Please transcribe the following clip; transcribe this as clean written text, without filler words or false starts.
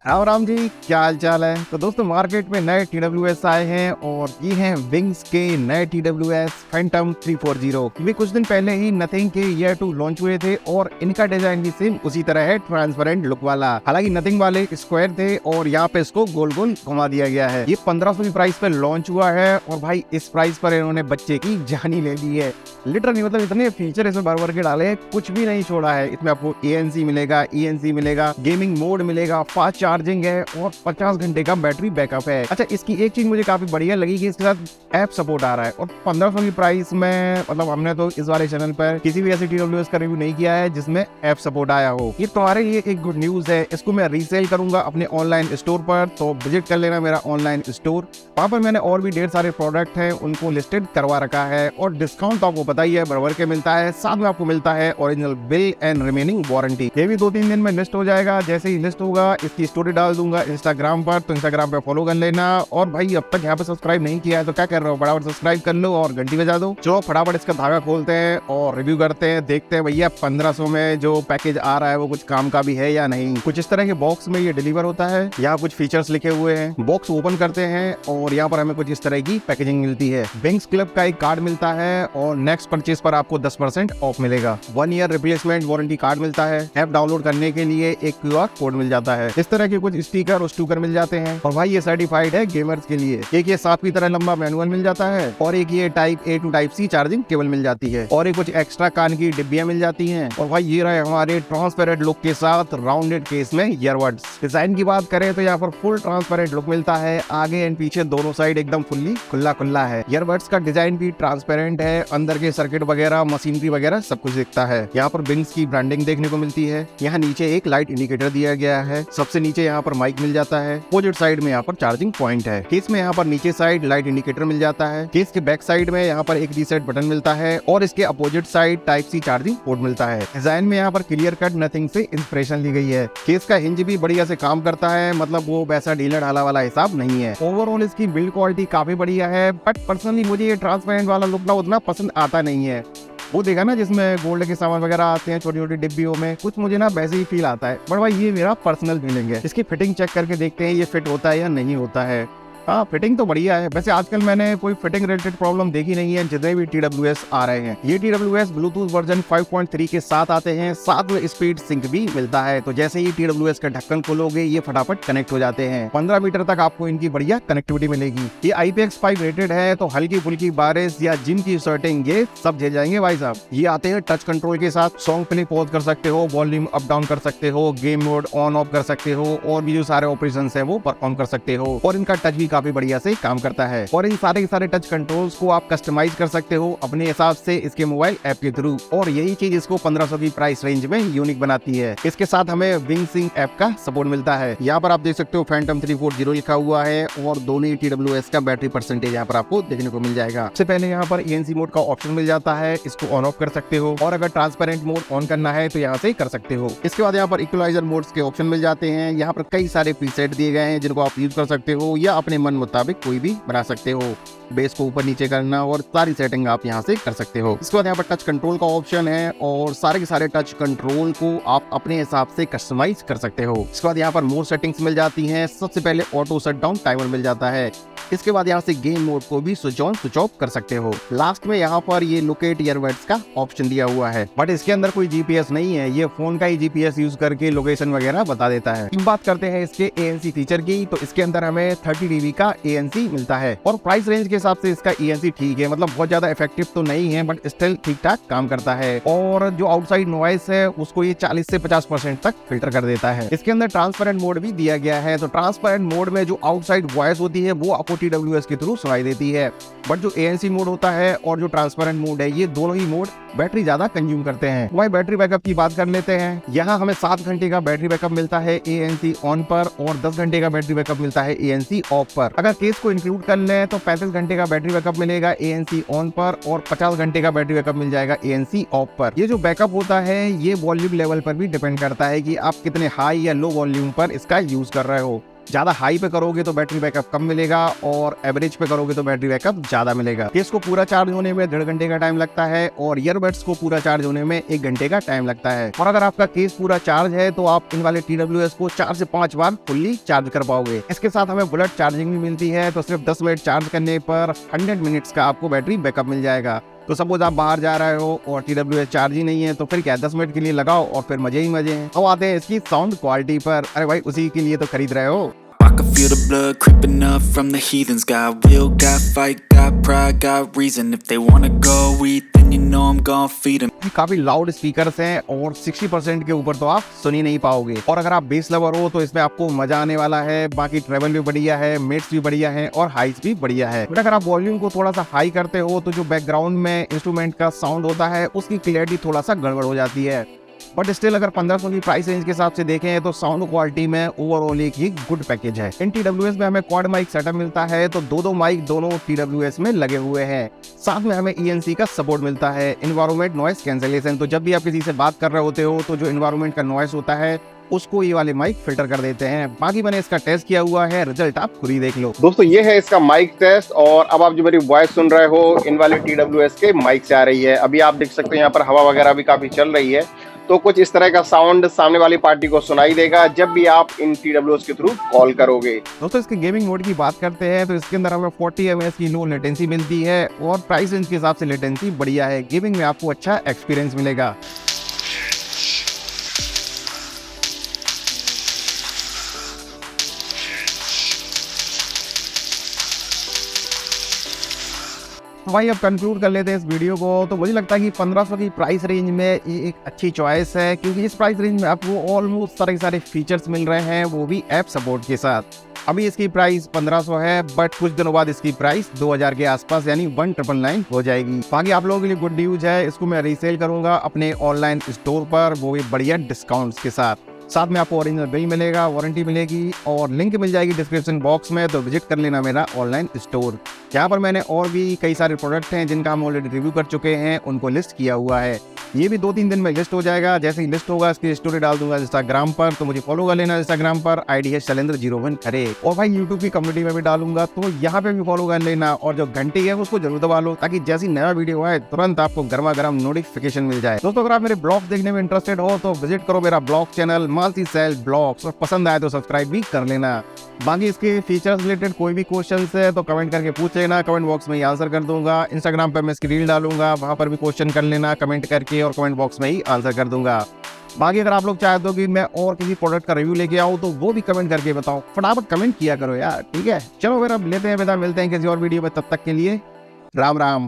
राम राम जी, क्या हाल चाल है। तो दोस्तों मार्केट में नए TWS आए हैं और ये हैं विंग्स के नए TWS फैंटम 340। ये कुछ दिन पहले ही नथिंग के ईयर 2 लॉन्च हुए थे और इनका डिजाइन भी सेम उसी तरह है, ट्रांसपेरेंट लुक वाला। हालांकि नथिंग वाले स्क्वायर थे और यहाँ पे इसको गोल गोल घुमा दिया गया है। ये 1500 की प्राइस पे लॉन्च हुआ है और भाई इस प्राइस पर इन्होंने बच्चे की जान ही ले ली है। लिटरली मतलब इतने फीचर इसमें भर भर के डाले हैं, कुछ भी नहीं छोड़ा है। इसमें आपको ANC मिलेगा, ENC मिलेगा, गेमिंग मोड मिलेगा, फास्ट चार्जिंग है और 50 घंटे का बैटरी बैकअप है। अच्छा, इसकी एक चीज मुझे काफी बढ़िया लगी कि इसके साथ ऐप सपोर्ट आ रहा है और 1500 की प्राइस में मतलब हमने तो इस वाले चैनल पर किसी भी ऐसे TWS का रिव्यू नहीं किया है जिसमें ऐप सपोर्ट आया हो। ये तुम्हारे लिए एक गुड न्यूज है। इसको मैं रीसेल करूंगा अपने ऑनलाइन स्टोर पर, तो विजिट कर लेना मेरा ऑनलाइन स्टोर। वहां पर मैंने और भी ढेर सारे प्रोडक्ट हैं उनको लिस्टेड करवा रखा है और डिस्काउंट तो आपको पता ही है बराबर के मिलता है। साथ में आपको मिलता है original bill and remaining warranty. ये भी 2-3 दिन में लिस्ट हो जाएगा। जैसे ही लिस्ट होगा इसकी स्टोरी डाल दूंगा इंस्टाग्राम पर, तो इंस्टाग्राम पे फॉलो कर लेना। और भाई अब तक यहाँ पे सब्सक्राइब नहीं किया है तो क्या कर रहे हो, फटाफट सब्सक्राइब कर लो और घंटी बजा दो। चलो फटाफट इसका धागा खोलते हैं और रिव्यू करते हैं, देखते हैं भैया 1500 में जो पैकेज आ रहा है वो कुछ काम का भी है या नहीं। कुछ इस तरह के बॉक्स में ये डिलीवर होता है। यहाँ कुछ फीचर्स लिखे हुए हैं। बॉक्स ओपन करते हैं और यहाँ पर हमें कुछ इस तरह की पैकेजिंग मिलती है। विंग्स क्लब का एक कार्ड मिलता है और नेक्स्ट परचेज पर आपको 10% ऑफ मिलेगा। 1 ईयर रिप्लेसमेंट वारंटी कार्ड मिलता है। ऐप डाउनलोड करने के लिए एक QR कोड मिल जाता है। इस तरह के कुछ स्टिकर और स्टूकर मिल जाते हैं। और भाई ये सर्टिफाइड है गेमर्स के लिए। एक ये सांप की तरह लंबा मैनुअल मिल जाता है और एक ये type A to type C charging cable मिल जाती है और एक कुछ एक्स्ट्रा कान की डिब्बियां मिल जाती हैं। और भाई ये रहे हमारे ट्रांसपेरेंट लुक के साथ राउंडेड केस में ईयरबड्स। डिजाइन की बात करें तो यहाँ पर फुल ट्रांसपेरेंट लुक मिलता है। आगे एंड पीछे दोनों साइड एकदम फुल्ली खुला खुला है। ईयरबड्स का डिजाइन भी ट्रांसपेरेंट है। अंदर के सर्किट वगैरह, मशीनरी वगैरह सब कुछ दिखता है। यहाँ पर विंग्स की ब्रांडिंग देखने को मिलती है। यहाँ नीचे एक लाइट इंडिकेटर दिया गया है। सबसे नीचे यहाँ पर माइक मिल जाता है। अपोजिट साइड में यहाँ पर चार्जिंग पॉइंट है। केस में यहाँ पर नीचे साइड लाइट इंडिकेटर मिल जाता है। केस के बैक साइड में यहाँ पर एक रीसेट बटन मिलता है और इसके opposite side type C charging port मिलता है। डिजाइन में यहाँ पर क्लियर कट नथिंग से इंस्पिरेशन ली गई है। केस का हिंज भी बढ़िया से काम करता है, मतलब वो वैसा ढीला ढाला वाला हिसाब नहीं है। ओवरऑल इसकी बिल्ड क्वालिटी काफी बढ़िया है, बट पर्सनली मुझे ये ट्रांसपेरेंट वाला लुक ना उतना पसंद आता नहीं है। वो देखा ना जिसमें गोल्ड के सामान वगैरह आते हैं छोटी छोटी डिब्बियों में, कुछ मुझे ना वैसे ही फील आता है। बट भाई ये मेरा पर्सनल फीलिंग है। इसकी फिटिंग चेक करके देखते हैं ये फिट होता है या नहीं होता है। हाँ, फिटिंग तो बढ़िया है। वैसे आजकल मैंने कोई फिटिंग रिलेटेड प्रॉब्लम देखी नहीं है जितने भी TWS आ रहे हैं। ये TWS ब्लूटूथ वर्जन 5.3 के साथ आते हैं। साथ में स्पीड सिंक भी मिलता है, तो जैसे ही TWS का ढक्कन खोलोगे ये फटाफट कनेक्ट हो जाते हैं। 15 मीटर तक आपको इनकी बढ़िया कनेक्टिविटी मिलेगी। ये IPX5 रेटेड है, तो हल्की फुल्की बारिश या जिम की शर्टिंग ये सब झेल जाएंगे भाई साहब। ये आते हैं टच कंट्रोल के साथ। सॉन्ग प्ले पॉज कर सकते हो, वॉल्यूम अप डाउन कर सकते हो, गेम मोड ऑन ऑफ कर सकते हो और भी जो सारे ऑपरेशन है वो परफॉर्म कर सकते हो। और इनका टच भी काफी बढ़िया से काम करता है और इन सारे के सारे टच कंट्रोल्स को आप कस्टमाइज कर सकते हो अपने हिसाब से इसके मोबाइल ऐप के थ्रू। और यही चीज इसको 1500 की प्राइस रेंज में यूनिक बनाती है। इसके साथ हमें विंग सिंक ऐप का सपोर्ट मिलता है। यहाँ पर आप देख सकते हो फैंटम 340 लिखा हुआ है और दोनों TWS का बैटरी परसेंटेज यहाँ पर आपको देखने को मिल जाएगा। सबसे पहले यहाँ पर ENC मोड का ऑप्शन मिल जाता है, इसको ऑन ऑफ कर सकते हो और अगर ट्रांसपेरेंट मोड ऑन करना है तो यहाँ से कर सकते हो। इसके बाद यहाँ पर इक्वलाइजर मोड्स के ऑप्शन मिल जाते हैं। यहाँ पर कई सारे प्रीसेट दिए गए हैं जिनको आप यूज कर सकते हो या अपने मन मुताबिक कोई भी बना सकते हो। बेस को ऊपर नीचे करना और सारी सेटिंग आप यहाँ से कर सकते हो। इसके बाद यहाँ पर टच कंट्रोल का ऑप्शन है और सारे के सारे टच कंट्रोल को आप अपने हिसाब से कस्टमाइज कर सकते हो। इसके बाद यहाँ पर मोर सेटिंग्स मिल जाती हैं। सबसे पहले ऑटो शट डाउन टाइमर मिल जाता है। इसके बाद यहाँ से गेम मोड को भी स्विच ऑन स्विच ऑफ कर सकते हो। लास्ट में यहाँ पर ये लोकेट ईयरबड्स का ऑप्शन दिया हुआ है, बट इसके अंदर कोई GPS नहीं है। ये फोन का ही GPS यूज करके लोकेशन वगैरह बता देता है। बात करते हैं इसके ANC फीचर की, तो इसके अंदर हमें 30 dB का ANC मिलता है और प्राइस रेंज के हिसाब से इसका ANC ठीक है, मतलब बहुत ज्यादा इफेक्टिव तो नहीं है बट स्टिल ठीक ठाक काम करता है। और जो आउटसाइड नॉइस है उसको ये 40 से 50% तक फिल्टर कर देता है। इसके अंदर ट्रांसपेरेंट मोड भी दिया गया है, तो ट्रांसपेरेंट मोड में जो आउटसाइड वॉइस होती है वो आपको TWS के थ्रू सुनाई देती है। बट जो ANC मोड होता है और जो ट्रांसपेरेंट मोड है ये दोनों ही मोड बैटरी ज्यादा कंज्यूम करते हैं। वही बैटरी बैकअप की बात कर लेते हैं। यहाँ हमें 7 घंटे का बैटरी बैकअप मिलता है ANC ऑन पर और 10 घंटे का बैटरी बैकअप मिलता है ANC ऑफ पर। अगर केस को इंक्लूड कर लें तो 35 घंटे का बैटरी बैकअप मिलेगा ANC ऑन पर और 50 घंटे का बैटरी बैकअप मिल जाएगा ANC ऑफ पर। ये जो बैकअप होता है ये वॉल्यूम लेवल पर भी डिपेंड करता है कि आप कितने हाई या लो वॉल्यूम पर इसका यूज कर रहे हो। ज्यादा हाई पे करोगे तो बैटरी बैकअप कम मिलेगा और एवरेज पे करोगे तो बैटरी बैकअप ज्यादा मिलेगा। केस को पूरा चार्ज होने में 1.5 घंटे का टाइम लगता है और ईयरबड्स को पूरा चार्ज होने में 1 घंटे का टाइम लगता है। और अगर आपका केस पूरा चार्ज है तो आप इन वाले TWS को 4 से 5 बार फुल्ली चार्ज कर पाओगे। इसके साथ हमें बुलेट चार्जिंग भी मिलती है, तो सिर्फ 10 मिनट चार्ज करने पर 100 मिनट्स का आपको बैटरी बैकअप मिल जाएगा। तो सपोज आप बाहर जा रहे हो और TWS चार्ज ही नहीं है तो फिर क्या 10 मिनट के लिए लगाओ और फिर मजे ही मजे हैं। अब आते हैं इसकी साउंड क्वालिटी पर। अरे भाई उसी के लिए तो खरीद रहे हो। I can feel the blood creeping up from the heathens. Got will, got fight, got pride, got reason. If they wanna go eat, then you know I'm gonna feed them. काफी लाउड स्पीकर्स हैं और 60% के ऊपर तो आप सुन ही नहीं पाओगे। और अगर आप बेस लवर हो तो इसमें आपको मजा आने वाला है। बाकी ट्रेवल भी बढ़िया है, मिड्स भी बढ़िया है और हाइस भी बढ़िया है। बट अगर आप वॉल्यूम को थोड़ा सा हाई करते हो तो जो बैकग्राउंड में इंस्ट्रूमेंट का साउंड होता है उसकी क्लियरिटी थोड़ा सा गड़बड़ हो जाती है। बट स्टिल अगर 1500 की प्राइस रेंज के हिसाब से देखें तो साउंड क्वालिटी में ओवरऑल एक ही गुड पैकेज है। इन TWS में हमें क्वाड माइक सेटअप मिलता है, तो दो माइक दोनों TWS में लगे हुए हैं। साथ में हमें ENC का सपोर्ट मिलता है, इन्वायरमेंट नॉइस कैंसलेशन। तो जब भी आप किसी से बात कर रहे होते हो तो जो इन्वायरमेंट का नॉइस होता है उसको ये वाले माइक फिल्टर कर देते हैं। बाकी मैंने इसका टेस्ट किया हुआ है, रिजल्ट आप खुद ही देख लो। दोस्तों ये है इसका माइक टेस्ट और अब आप जो मेरी वॉइस सुन रहे हो इन वाले TWS के माइक से आ रही है। अभी आप देख सकते हो यहाँ पर हवा वगैरह भी काफी चल रही है, तो कुछ इस तरह का साउंड सामने वाली पार्टी को सुनाई देगा जब भी आप इन TWS के थ्रू कॉल करोगे। दोस्तों इसके गेमिंग मोड की बात करते हैं तो इसके अंदर हमें 40 ms की लो लेटेंसी मिलती है और प्राइस रेंज के हिसाब से लेटेंसी बढ़िया है। गेमिंग में आपको अच्छा एक्सपीरियंस मिलेगा। भाई अब कंक्लूड कर लेते हैं इस वीडियो को। तो मुझे लगता है कि 1500 की प्राइस रेंज में ये एक अच्छी चॉइस है, क्योंकि इस प्राइस रेंज में आपको ऑलमोस्ट सारे फीचर्स मिल रहे हैं, वो भी ऐप सपोर्ट के साथ। अभी इसकी प्राइस 1500 है, बट कुछ दिनों बाद इसकी प्राइस 2000 के आसपास यानी 1999 हो जाएगी। बाकी आप लोगों के लिए गुड न्यूज है, इसको मैं रीसेल करूंगा अपने ऑनलाइन स्टोर पर, वो भी बढ़िया डिस्काउंट्स के साथ। साथ में आपको ओरिजिनल बिल मिलेगा, वारंटी मिलेगी और लिंक मिल जाएगी डिस्क्रिप्शन बॉक्स में, तो विजिट कर लेना मेरा ऑनलाइन स्टोर। यहाँ पर मैंने और भी कई सारे प्रोडक्ट हैं जिनका हम ऑलरेडी रिव्यू कर चुके हैं, उनको लिस्ट किया हुआ है। ये भी 2-3 दिन में लिस्ट हो जाएगा। जैसे ही लिस्ट होगा इसकी स्टोरी डाल दूंगा इंस्टाग्राम पर, तो मुझे फॉलो कर लेना इंस्टाग्राम पर, ID है शैलेंद्र01 खरे। और भाई यूट्यूब की कम्युनिटी में भी डालूंगा, तो यहाँ पे भी फॉलो कर लेना और जो घंटी है उसको जरूर दबा लो, ताकि जैसी नया वीडियो आए तुरंत आपको गर्मा गर्म नोटिफिकेशन मिल जाए। दोस्तों अगर आप मेरे ब्लॉग्स देखने में इंटरेस्टेड हो तो विजिट करो मेरा ब्लॉग चैनल मालती सेल ब्लॉग्स, और पसंद आए तो सब्सक्राइब भी कर लेना। बाकी इसके फीचर्स रिलेटेड कोई भी क्वेश्चन है तो कमेंट करके पूछ लेना, कमेंट बॉक्स में आंसर कर दूंगा। इंस्टाग्राम पर मैं इसकी रील डालूंगा, वहां पर भी क्वेश्चन कर लेना कमेंट करके, और कमेंट बॉक्स में ही आंसर कर दूंगा। बाकी अगर आप लोग चाहते हो कि मैं और किसी प्रोडक्ट का रिव्यू लेके आऊं तो वो भी कमेंट करके बताओ, फटाफट कमेंट किया करो यार, ठीक है। चलो फिर अब लेते हैं विदा, मिलते हैं किसी और वीडियो में, तब तक के लिए राम राम।